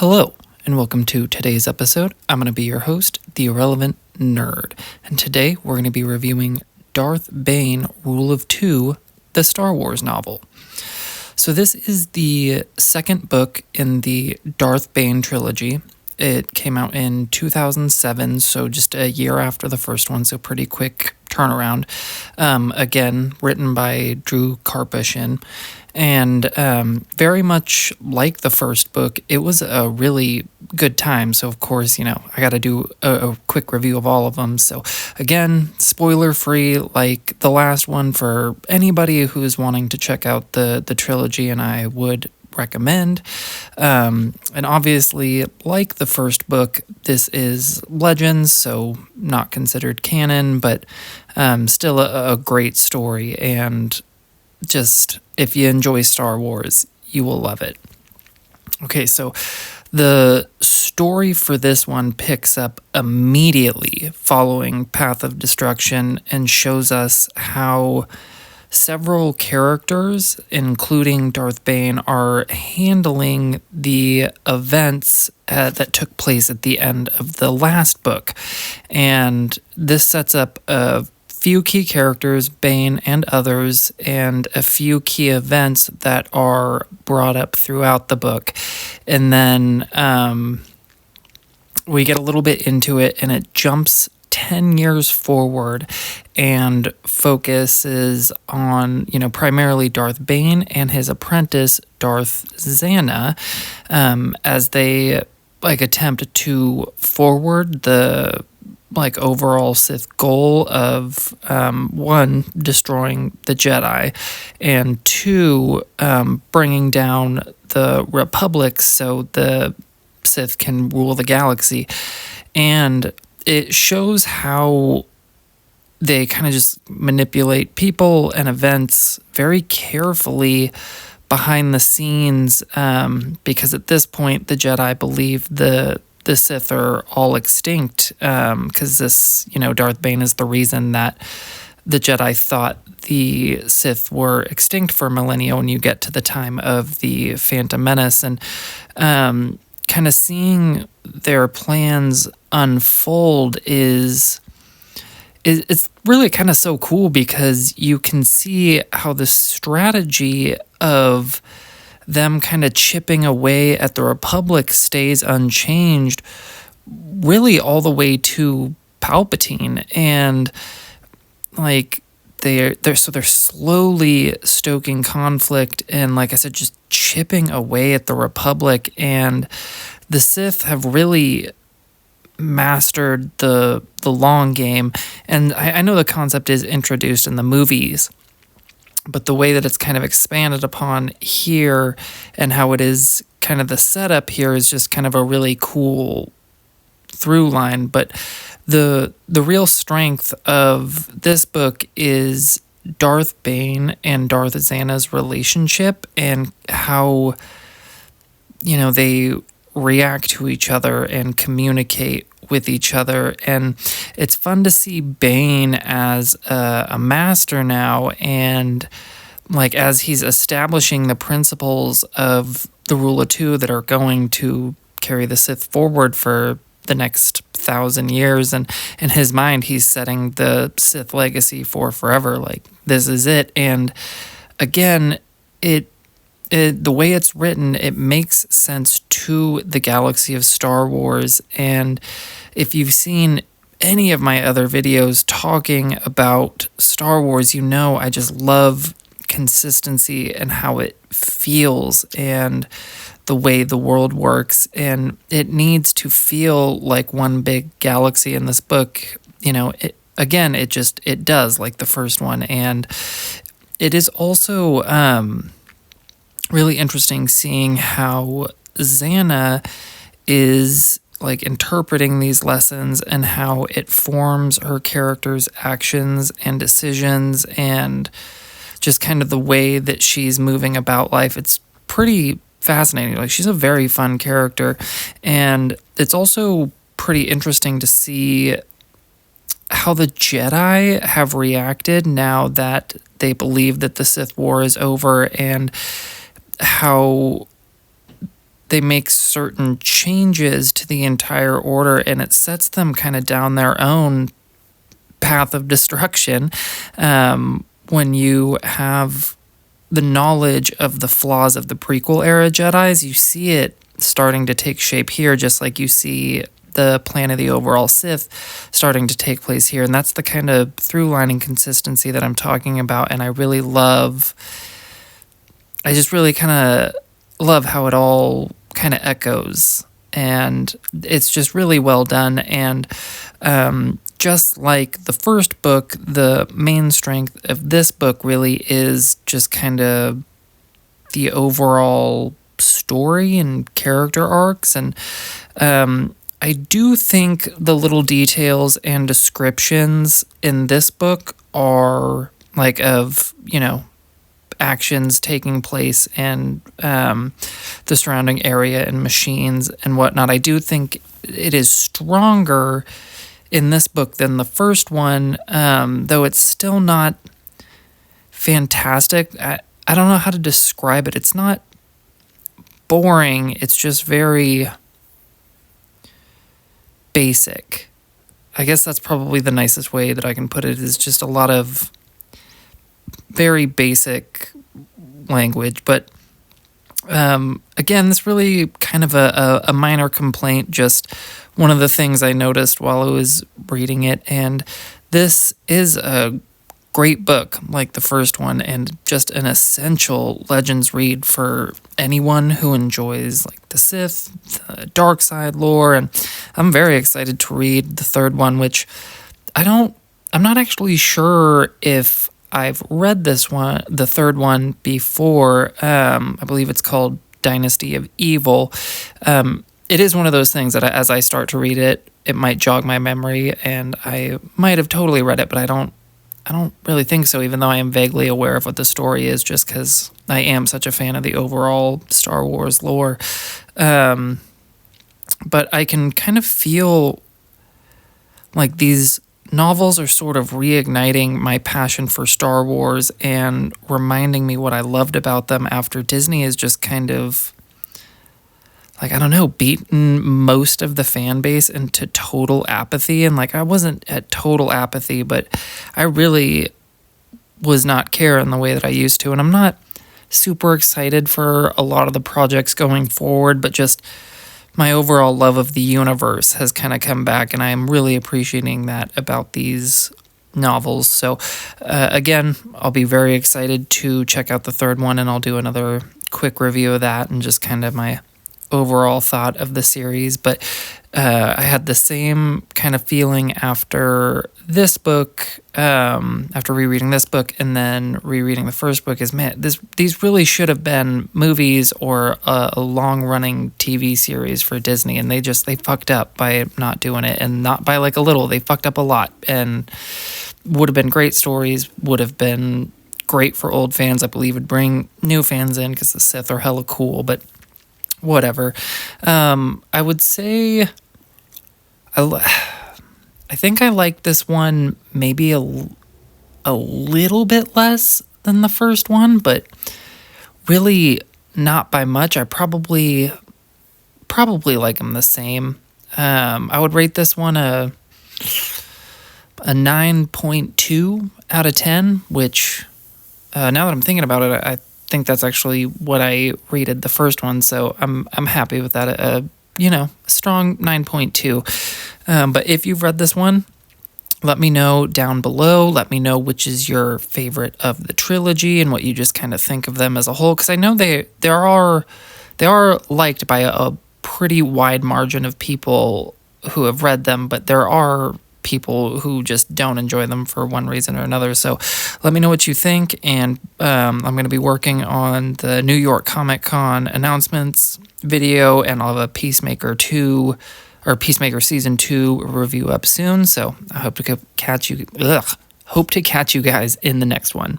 Hello, and welcome to today's episode. I'm going to be your host, the Irrelevant Nerd, and today we're going to be reviewing Darth Bane, Rule of Two, the Star Wars novel. So this is the second book in the Darth Bane Trilogy. It came out in 2007, so just a year after the first one, so pretty quick turnaround. Again, written by Drew Karpyshyn. And very much like the first book, it was a really good time. So, of course, I got to do a quick review of all of them. So, again, spoiler-free, like the last one, for anybody who's wanting to check out the trilogy, and I would recommend. And obviously, like the first book, this is Legends, so not considered canon, but still a great story. And just, if you enjoy Star Wars, you will love it. Okay, so the story for this one picks up immediately following Path of Destruction and shows us how several characters, including Darth Bane, are handling the events that took place at the end of the last book. And this sets up a few key characters, Bane and others, and a few key events that are brought up throughout the book. And then we get a little bit into it, and it jumps 10 years forward and focuses on, primarily Darth Bane and his apprentice, Darth Zana, as they attempt to forward the overall Sith goal of one, destroying the Jedi, and two, bringing down the Republic so the Sith can rule the galaxy. And it shows how they kind of just manipulate people and events very carefully behind the scenes, because at this point the Jedi believe the Sith are all extinct, because this, Darth Bane is the reason that the Jedi thought the Sith were extinct for millennia when you get to the time of the Phantom Menace. And kind of seeing their plans unfold is it's really kind of so cool, because you can see how the strategy of them kind of chipping away at the Republic stays unchanged really all the way to Palpatine. And they're slowly stoking conflict and, like I said, just chipping away at the Republic. And the Sith have really mastered the long game. And I know the concept is introduced in the movies, but the way that it's kind of expanded upon here and how it is kind of the setup here is just kind of a really cool through line. But the real strength of this book is Darth Bane and Darth Zana's relationship, and how, they react to each other and communicate with each other. And it's fun to see Bane as a master now, and as he's establishing the principles of the Rule of Two that are going to carry the Sith forward for the next 1,000 years. And in his mind, he's setting the Sith legacy for forever. This is it. And again, the way it's written, it makes sense to the galaxy of Star Wars. And if you've seen any of my other videos talking about Star Wars, I just love consistency and how it feels and the way the world works. And it needs to feel like one big galaxy in this book. It does, like the first one. And it is also really interesting seeing how Zana is interpreting these lessons and how it forms her character's actions and decisions, and just kind of the way that she's moving about life. It's pretty fascinating. She's a very fun character. And it's also pretty interesting to see how the Jedi have reacted now that they believe that the Sith War is over, and how they make certain changes to the entire order, and it sets them kind of down their own path of destruction. When you have the knowledge of the flaws of the prequel era Jedis, you see it starting to take shape here, just like you see the plan of the overall Sith starting to take place here. And that's the kind of through-lining consistency that I'm talking about, and I just really kind of love how it all kind of echoes, and it's just really well done. And just like the first book, the main strength of this book really is just kind of the overall story and character arcs. And I do think the little details and descriptions in this book are like of, actions taking place and the surrounding area and machines and whatnot. I do think it is stronger in this book than the first one, though it's still not fantastic. I don't know how to describe it. It's not boring. It's just very basic. I guess that's probably the nicest way that I can put it, is just a lot of very basic language. But again, this really kind of a minor complaint, just one of the things I noticed while I was reading it. And this is a great book like the first one, and just an essential Legends read for anyone who enjoys like the Sith, the dark side lore. And I'm very excited to read the third one, which I'm not actually sure if I've read this one, the third one, before. I believe it's called Dynasty of Evil. It is one of those things that as I start to read it, it might jog my memory, and I might have totally read it, but I don't really think so, even though I am vaguely aware of what the story is, just because I am such a fan of the overall Star Wars lore. But I can kind of feel like these novels are sort of reigniting my passion for Star Wars and reminding me what I loved about them after Disney is just kind of, like, I don't know, beaten most of the fan base into total apathy. And like, I wasn't at total apathy, but I really was not caring the way that I used to. And I'm not super excited for a lot of the projects going forward, but just my overall love of the universe has kind of come back, and I am really appreciating that about these novels. So again, I'll be very excited to check out the third one, and I'll do another quick review of that and just kind of my overall thought of the series. But I had the same kind of feeling after this book, after rereading this book and then rereading the first book, is, man, these really should have been movies or a long-running TV series for Disney, and they fucked up by not doing it, and not by like a little. They fucked up a lot, and would have been great stories, would have been great for old fans. I believe would bring new fans in because the Sith are hella cool, but whatever. I would say I think I like this one maybe a little bit less than the first one, but really not by much. I probably like them the same. I would rate this one a 9.2 out of 10, which now that I'm thinking about it, I think that's actually what I rated the first one, so I'm happy with that. A strong 9.2. But if you've read this one, let me know down below. Let me know which is your favorite of the trilogy and what you just kind of think of them as a whole, because I know they are liked by a pretty wide margin of people who have read them, but there are people who just don't enjoy them for one reason or another. So let me know what you think, and I'm going to be working on the New York Comic Con announcements video, and I'll have a Peacemaker Season 2 review up soon. So I hope to catch you guys in the next one.